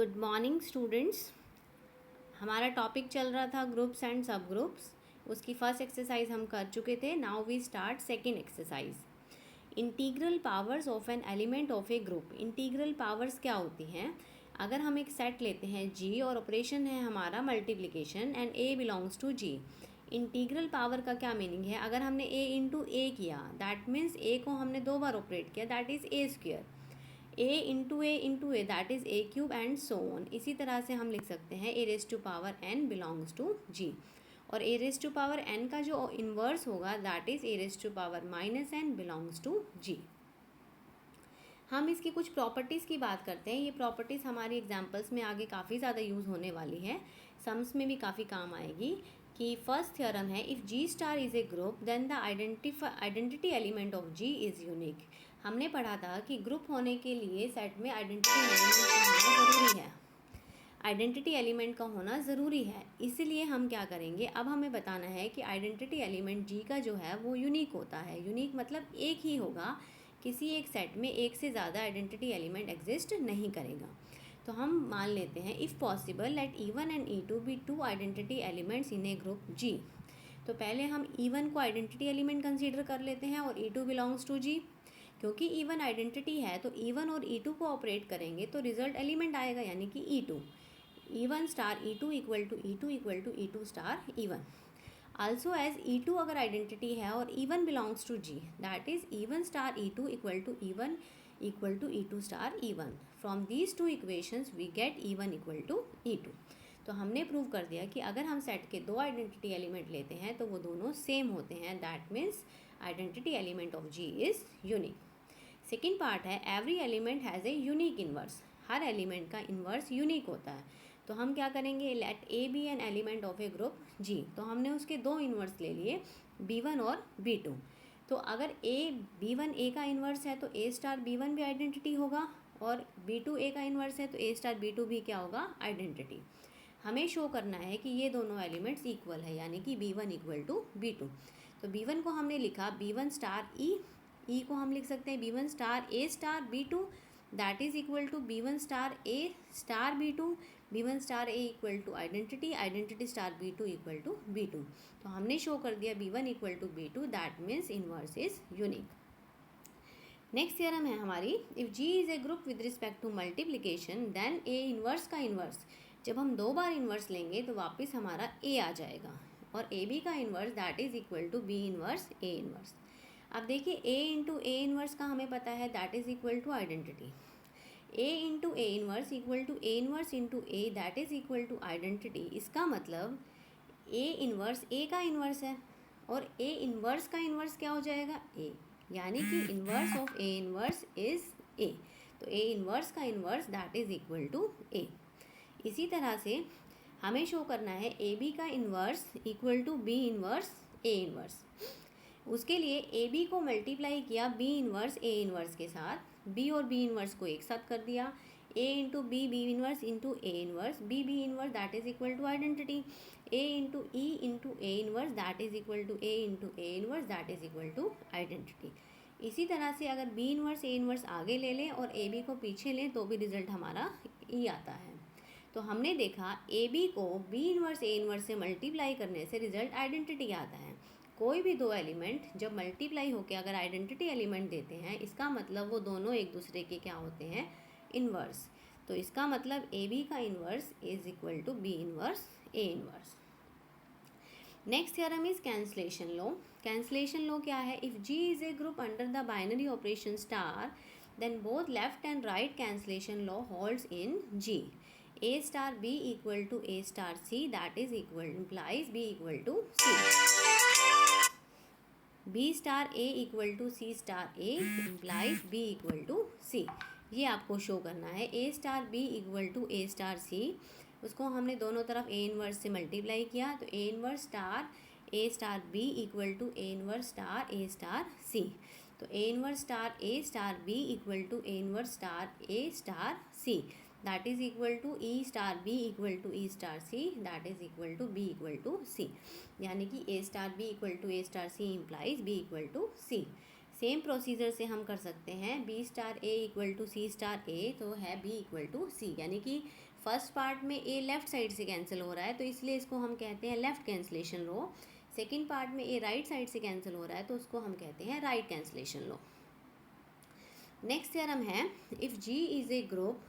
Good morning students. हमारा topic चल रहा था ग्रुप्स एंड सब ग्रुप्स। उसकी फर्स्ट एक्सरसाइज हम कर चुके थे। Now we start second exercise. Integral powers of an element of a group. Integral powers क्या होती हैं? अगर हम एक सेट लेते हैं जी और ऑपरेशन है हमारा multiplication and a belongs to G. Integral power का क्या मीनिंग है? अगर हमने ए इंटू ए किया दैट मीन्स ए को हमने 2 बार ऑपरेट किया, that is A square. Into A that is A cube and so on. इसी तरह से हम लिख सकते हैं A raise to power N belongs to G, और A raise to power N का जो इन्वर्स होगा that is A raise to power minus N belongs to G. हम इसकी कुछ प्रॉपर्टीज़ की बात करते हैं। ये प्रॉपर्टीज़ हमारी एग्जाम्पल्स में आगे काफ़ी ज़्यादा यूज़ होने वाली है, सम्स में भी काफ़ी काम आएगी। कि फर्स्ट थ्योरम है, if G star is a group then the identity element of G is unique. हमने पढ़ा था कि ग्रुप होने के लिए सेट में आइडेंटिटी एलिमेंट का होना ज़रूरी है। आइडेंटिटी एलिमेंट का होना ज़रूरी है, इसीलिए हम क्या करेंगे, अब हमें बताना है कि आइडेंटिटी एलिमेंट जी का जो है वो यूनिक होता है। यूनिक मतलब एक ही होगा, किसी एक सेट में एक से ज़्यादा आइडेंटिटी एलिमेंट एग्जिस्ट नहीं करेगा। तो हम मान लेते हैं if possible let E1 and E2 be 2 identity elements in a group G. तो पहले हम E1 को आइडेंटिटी एलिमेंट कंसीडर कर लेते हैं और E2 बिलोंग्स टू जी। क्योंकि E1 आइडेंटिटी है तो E1 और E2 को ऑपरेट करेंगे तो रिजल्ट एलिमेंट आएगा, यानी कि E2। E1 star E2 equal to E2 star E1। Also as E2 अगर आइडेंटिटी है और E1 belongs to G that is E1 star E2 equal to E2 star E1। From these two equations we get E1 equal to E2। तो हमने prove कर दिया कि अगर हम सेट के 2 आइडेंटिटी एलिमेंट लेते हैं तो वो दोनों सेम होते हैं, that means identity element of G is unique. Second part है, every element has a unique inverse. हर एलिमेंट का इन्वर्स यूनिक होता है। तो हम क्या करेंगे, let A be an element of a group G. तो हमने उसके 2 इन्वर्स ले लिए, B1 और B2। तो अगर B1 ए का इन्वर्स है तो A स्टार B1 भी आइडेंटिटी होगा, और B2 ए का इन्वर्स है तो A स्टार B2 भी क्या होगा, आइडेंटिटी। हमें शो करना है कि ये दोनों एलिमेंट्स इक्वल है, यानी कि B1 इक्वल टू B2। तो B1 को हमने लिखा B1 स्टार ई को हम लिख सकते हैं B1 star A star B2 that is equal to B1 star A star B2। B1 star A equal to identity star B2 equal to B2। तो हमने शो कर दिया B1 equal to B2, that means inverse is unique. Next theorem है हमारी, if G is a group with respect to multiplication then A inverse का inverse. जब हम 2 बार inverse लेंगे तो वापस हमारा A आ जाएगा, और AB का inverse that is equal to B inverse A inverse. अब देखिए A इंटू ए इन्वर्स का हमें पता है that is equal to identity. A into A inverse equal to A inverse into A that is equal to identity. इसका मतलब A inverse A का inverse है, और A इन्वर्स का इन्वर्स क्या हो जाएगा, A, यानी कि inverse of A inverse is A। तो A इन्वर्स का inverse that is equal to A। इसी तरह से हमें शो करना है AB का inverse equal to B inverse A inverse. उसके लिए ए बी को मल्टीप्लाई किया बी इन्वर्स ए इन्वर्स के साथ, बी और बी इन्वर्स को एक साथ कर दिया, A into B inverse into A inverse, B inverse that is equal to identity, A into E into A inverse that is equal to A into A inverse that is equal to identity. इसी तरह से अगर B inverse A inverse आगे ले लें और ए B को पीछे लें तो भी रिजल्ट हमारा ई आता है। तो हमने देखा ए बी को बी इन्वर्स ए इन्वर्स से मल्टीप्लाई करने से रिजल्ट आइडेंटिटी आता है। कोई भी 2 एलिमेंट जब मल्टीप्लाई होकर अगर आइडेंटिटी एलिमेंट देते हैं, इसका मतलब वो दोनों एक दूसरे के क्या होते हैं, इन्वर्स। तो इसका मतलब ए बी का inverse is equal to B inverse A inverse. Next theorem is cancellation law. Cancellation law क्या है, if G is a group under the binary operation star then both left and right cancellation law holds in G. A star B equal to A star C that is equal implies B equal to C. B star A equal to C star A implies B equal to C. ये आपको show करना है। A star B equal to A star C, उसको हमने दोनों तरफ ए inverse से multiply किया तो A inverse star B equal to A inverse star C. तो A inverse star B equal to A inverse star C that is equal to E star B equal to E star C that is equal to B equal to C, यानी कि A star B equal to A star C implies B equal to C. Same procedure से हम कर सकते हैं B star A equal to C star ए, तो है B equal to C, यानी कि फर्स्ट पार्ट में ए लेफ्ट साइड से कैंसिल हो रहा है तो इसलिए इसको हम कहते हैं लेफ्ट कैंसिलेशन लो। सेकेंड पार्ट में ए राइट साइड से कैंसिल हो रहा है तो उसको हम कहते हैं राइट कैंसिलेशन लो। नेक्स्ट थ्योरम है, if G is a group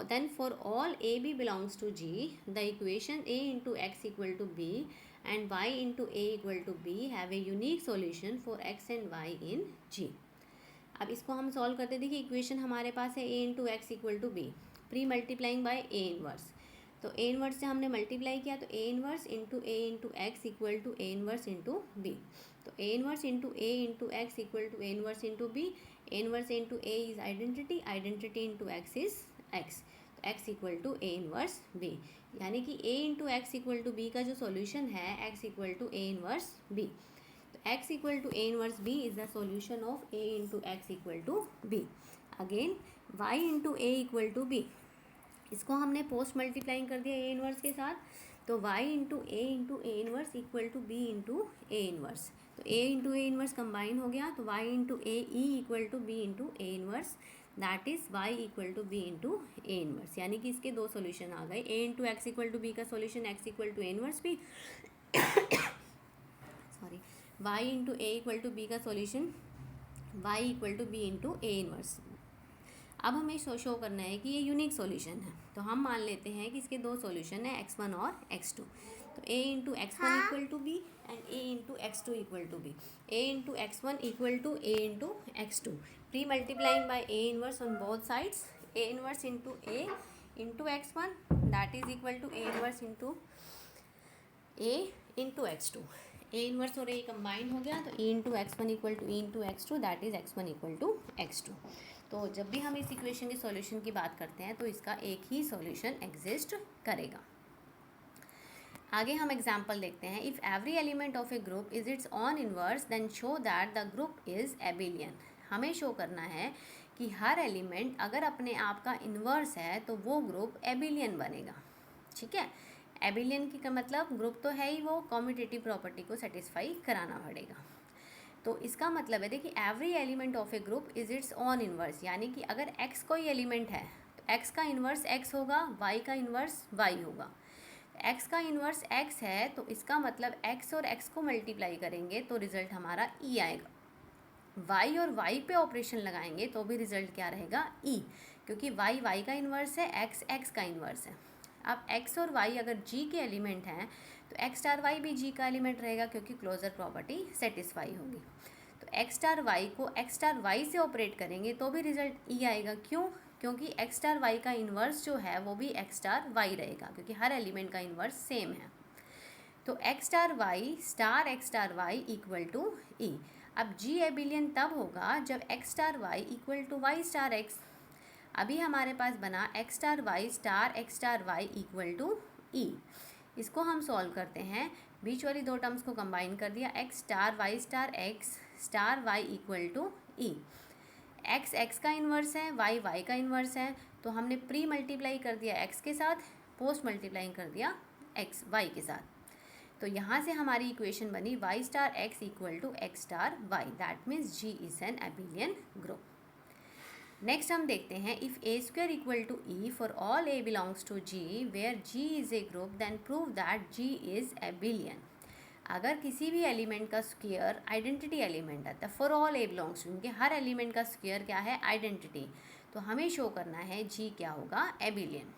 then for all AB belongs to G, the equation A into x equal to B and y into A equal to B have a unique solution for x and y in G। अब इसको हम solve करते, देखिए equation हमारे पास है A into x equal to B, pre multiplying by A inverse. तो A inverse से हमने मल्टीप्लाई किया तो A inverse into x equal to A inverse into B. तो A inverse into A into x equal to A inverse into B. A inverse into A is identity, identity into X is X, तो X equal to A inverse B. यानी कि A into x equal to B का जो solution है x equal to A inverse B. तो x equal to A inverse B is the solution of A into x equal to B. Again y into A equal to B, इसको हमने post multiplying कर दिया A inverse के साथ, तो y into A inverse equal to B into A inverse. तो A into A inverse combine हो गया तो y into A E equal to B into A inverse, that is y equal to B into A inverse. यानी कि इसके दो solution आ गए, A into x equal to B का solution x equal to A inverse B, sorry, y into A equal to B का solution y equal to B into A inverse. अब हमें शो करना है कि ये यूनिक सॉल्यूशन है, तो हम मान लेते हैं कि इसके दो सॉल्यूशन है x1 और x2। तो a into x1 equal to B and a into x2 equal to B. a into x1 equal to a into x2, pre multiplying by a inverse on both sides, a inverse into a into x1 that is equal to a inverse into a into x2। a inverse और a combine हो गया तो a into x1 equal to e into x2 that is x1 equal to x2। तो जब भी हम इस equation के सॉल्यूशन की बात करते हैं तो इसका एक ही सॉल्यूशन एग्जिस्ट करेगा। आगे हम एग्जांपल देखते हैं, if every element of a group is its own inverse then show that the group is abelian. हमें शो करना है कि हर एलिमेंट अगर अपने आप का इन्वर्स है तो वो ग्रुप एबिलियन बनेगा। ठीक है, एबिलियन की का मतलब ग्रुप तो है ही, वो कॉम्यूटेटिव प्रॉपर्टी को सेटिस्फाई कराना पड़ेगा। तो इसका मतलब है, देखिए every element of a group is its own inverse, यानी कि अगर x कोई एलिमेंट है तो x का इन्वर्स x होगा, y का इन्वर्स y होगा। x का इन्वर्स x है तो इसका मतलब x और x को मल्टीप्लाई करेंगे तो रिजल्ट हमारा e आएगा। y और y पे ऑपरेशन लगाएंगे तो भी रिजल्ट क्या रहेगा, e, क्योंकि y का इन्वर्स है, x का इन्वर्स है। अब x और y अगर g के एलिमेंट हैं तो x स्टार y भी g का एलिमेंट रहेगा क्योंकि क्लोजर प्रॉपर्टी सेटिस्फाई होगी। तो x स्टार y को x स्टार y से ऑपरेट करेंगे तो भी रिजल्ट e आएगा। क्यों? क्योंकि x स्टार y का इन्वर्स जो है वो भी x स्टार y रहेगा क्योंकि हर एलिमेंट का इन्वर्स सेम है। तो x star y equal to e। अब g एबिलियन तब होगा जब x star y equal to y star x। अभी हमारे पास बना x star y equal to e। इसको हम सॉल्व करते हैं, बीच वाली दो टर्म्स को कंबाइन कर दिया, x star y equal to e। x का इन्वर्स है, y का इन्वर्स है, तो हमने प्री मल्टीप्लाई कर दिया x के साथ, पोस्ट मल्टीप्लाई कर दिया y के साथ। तो यहाँ से हमारी इक्वेशन बनी y star x equal to x star y, that means g is an abelian group. Next हम देखते हैं, if A square equal to E for all A belongs to G where G is a group then prove that G is abelian. अगर किसी भी element का square identity element आता है, for all A belongs to, उनके हर element का square क्या है, आइडेंटिटी, तो हमें शो करना है जी क्या होगा, एबिलियन।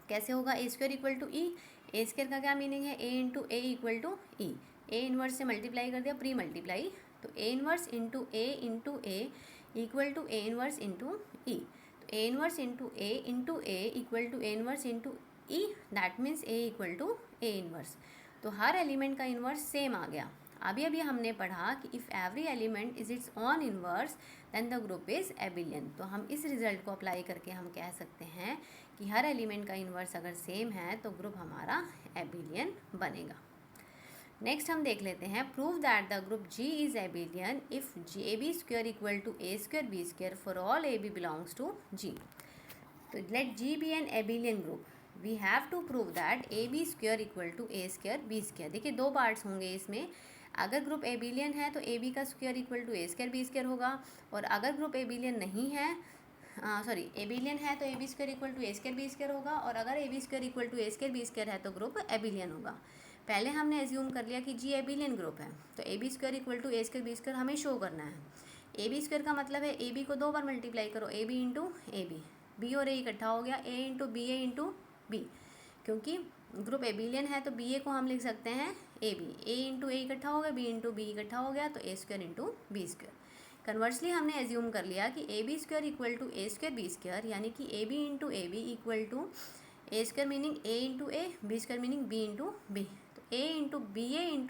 कैसे होगा, A square equal to E, A square का क्या मीनिंग है, A into A equal to E, A inverse से मल्टीप्लाई कर दिया, प्री मल्टीप्लाई, तो A inverse into A equal to A inverse into E. तो A inverse into A equal to A inverse into E, that means A equal to A inverse. तो हर element का inverse same आ गया। अभी हमने पढ़ा कि if every element is its own inverse then the group is abelian. तो हम इस रिजल्ट को अप्लाई करके हम कह सकते हैं कि हर एलिमेंट का इनवर्स अगर सेम है तो ग्रुप हमारा एबिलियन बनेगा। नेक्स्ट हम देख लेते हैं, prove that the group G is abelian if A B square equal to A square B square for all A B belongs to G। तो let G be an abelian group, we have to prove that A B square equal to A square B square. देखिए दो parts होंगे इसमें, अगर group abelian है तो A B का square equal to A square B square होगा, और अगर ग्रुप एबिलियन नहीं है सॉरी एबिलियन है तो A B square equal to A square B square होगा, और अगर A B square equal to A square B square है तो ग्रुप एबिलियन होगा। पहले हमने एज्यूम कर लिया कि जी एबिलियन ग्रुप है, तो A B square equal to A square B square हमें शो करना है। ए बी स्क्वायर का मतलब है ए बी को 2 बार मल्टीप्लाई करो, A B into A B, B और ए इकट्ठा हो गया ए इंटू बी, क्योंकि ग्रुप एबिलियन है तो बी ए को हम लिख सकते हैं ए बी, ए इंटू ए इकट्ठा हो गया, बी इंटू बी इकट्ठा हो गया, तो A square into B square. Conversely हमने एज्यूम कर लिया कि A B square equal to A square B square, यानी कि A B into A B equal to A square meaning A into A, B square meaning B into B, तो A into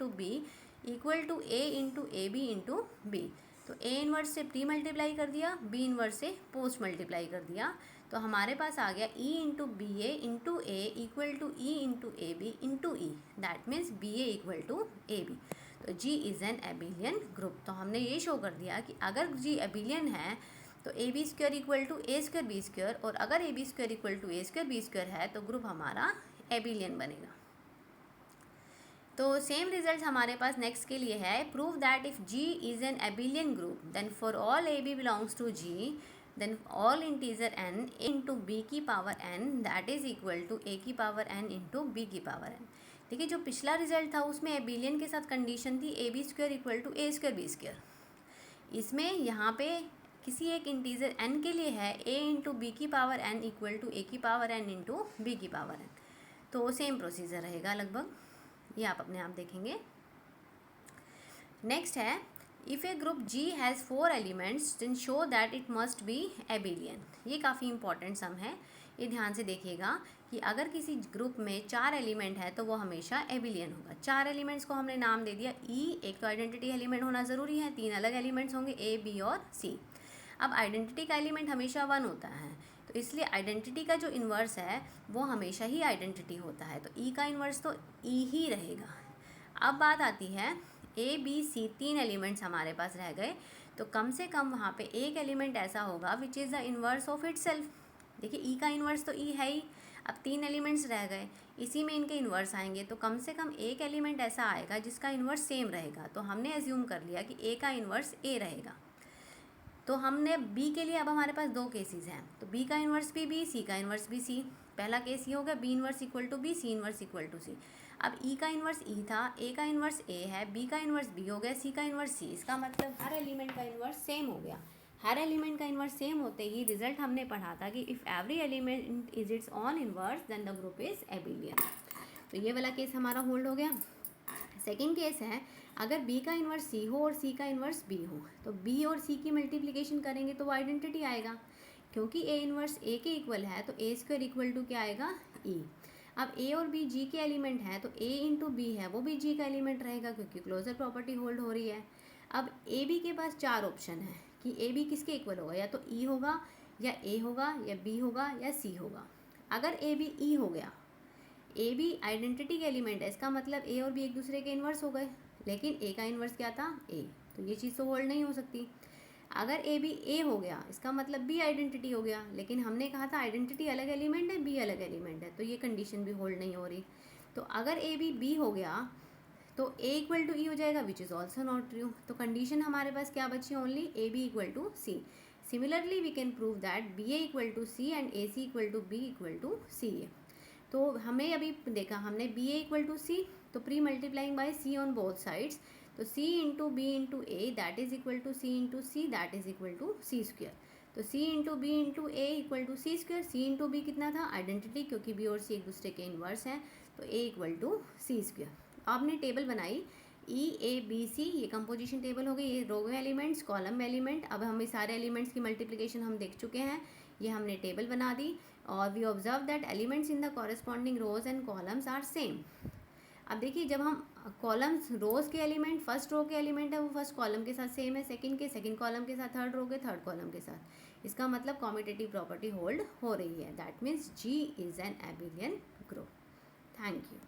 B equal to A into A B into B. तो A inverse से pre multiply कर दिया, B inverse से post multiply कर दिया, तो हमारे पास आ गया E into B A into A equal to E into A B into E, that means B A equal to A B. तो G is an abelian group. तो हमने ये शो कर दिया कि अगर जी एबिलियन है तो A B square equal to A square B square, और अगर A B square equal to A square B square है तो ग्रुप हमारा एबिलियन बनेगा। तो सेम रिजल्ट हमारे पास नेक्स्ट के लिए है, prove that if G is an abelian group then for all A B belongs to G then all integer n into B की power n that is equal to A की power n into B की power n। देखिए जो पिछला result था उसमें एबिलियन के साथ कंडीशन थी A B square equal to A square B square, इसमें यहाँ पे किसी एक इंटीजर n के लिए है a इंटू बी की power n equal to A की पावर n इंटू बी की पावर n। तो सेम प्रोसीजर रहेगा लगभग, ये आप अपने आप देखेंगे। नेक्स्ट है, if a group G has 4 elements then show that it must be abelian. ये काफ़ी इंपॉर्टेंट सम है, ये ध्यान से देखिएगा कि अगर किसी ग्रुप में 4 एलिमेंट है तो वो हमेशा एबिलियन होगा। 4 एलिमेंट्स को हमने नाम दे दिया ई, एक तो आइडेंटिटी एलिमेंट होना ज़रूरी है, 3 अलग एलिमेंट्स होंगे ए बी और सी। अब आइडेंटिटी का एलिमेंट हमेशा 1 होता है, तो इसलिए आइडेंटिटी का जो इन्वर्स है वो हमेशा ही आइडेंटिटी होता है, तो ई का इन्वर्स तो ई ही रहेगा। अब बात आती है ए बी सी 3 एलिमेंट्स हमारे पास रह गए, तो कम से कम वहाँ पे एक एलिमेंट ऐसा होगा which is the inverse of itself. देखिए ई का इन्वर्स तो ई है ही, अब 3 एलिमेंट्स रह गए, इसी में इनके इन्वर्स आएंगे, तो कम से कम एक एलिमेंट ऐसा आएगा जिसका इन्वर्स सेम रहेगा। तो हमने एज्यूम कर लिया कि ए का इन्वर्स ए रहेगा। तो हमने बी के लिए अब हमारे पास 2 केसेस हैं, तो बी का इन्वर्स भी बी, सी का इन्वर्स भी सी। पहला केस ये हो गया B inverse equal to B, C inverse equal to C. अब ई का इन्वर्स ई था, ए का इन्वर्स ए है, बी का इन्वर्स बी हो गया, सी का इन्वर्स सी। इसका मतलब हर एलिमेंट का इन्वर्स सेम हो गया। हर एलिमेंट का इन्वर्स सेम होते ही रिजल्ट हमने पढ़ा था कि if every element is its own inverse then the group is abelian. तो ये वाला केस हमारा होल्ड हो गया। सेकेंड केस है, अगर बी का इन्वर्स सी हो और सी का इन्वर्स बी हो, तो बी और सी की मल्टीप्लिकेशन करेंगे तो वो आइडेंटिटी आएगा, क्योंकि ए इन्वर्स ए के इक्वल है तो ए स्क्वायर इक्वल टू क्या आएगा ई। अब ए और बी जी के एलिमेंट है तो ए इंटू बी है वो भी जी का एलिमेंट रहेगा, क्योंकि क्लोजर प्रॉपर्टी होल्ड हो रही है। अब ए बी के पास 4 ऑप्शन है कि ए बी किसके इक्वल होगा, या तो ई होगा या ए होगा या बी होगा या सी होगा। अगर ए बी ई हो गया, ए बी आइडेंटिटी के एलिमेंट है, इसका मतलब ए और बी एक दूसरे के इन्वर्स हो गए, लेकिन ए का इन्वर्स क्या था ए, तो ये चीज़ तो होल्ड नहीं हो सकती। अगर ए बी ए हो गया, इसका मतलब बी आइडेंटिटी हो गया, लेकिन हमने कहा था आइडेंटिटी अलग एलिमेंट है, बी अलग एलिमेंट है, तो ये कंडीशन भी होल्ड नहीं हो रही। तो अगर ए बी बी हो गया तो ए इक्वल टू ई हो जाएगा, which is also not true. तो कंडीशन हमारे पास क्या बची, only A B equal to C. Similarly we can prove that B A equal to C and A C equal to B equal to C A. तो हमें अभी देखा हमने B A equal to C, तो pre multiplying by C on both sides, तो C into B into A that is equal to C into C that is equal to C square. तो C into B into A equal to C square. C into B कितना था, identity, क्योंकि B और सी एक दूसरे के inverse हैं, तो ए इक्वल टू सी स्क्वायर। आपने टेबल बनाई ई ए बी सी, ये कंपोजिशन टेबल हो गई, ये रो में एलिमेंट्स, कॉलम में एलिमेंट। अब हमें सारे एलिमेंट्स की मल्टीप्लिकेशन हम देख चुके हैं, ये हमने टेबल बना दी, और we observe that elements in the corresponding rows and columns are same. अब देखिए जब हम कॉलम्स, रोज के एलिमेंट फर्स्ट रो के एलिमेंट है वो फर्स्ट कॉलम के साथ सेम है, सेकंड कॉलम के साथ, थर्ड रो के थर्ड कॉलम के साथ, इसका मतलब कॉम्यूटेटिव प्रॉपर्टी होल्ड हो रही है। That means G is an abelian group. Thank you.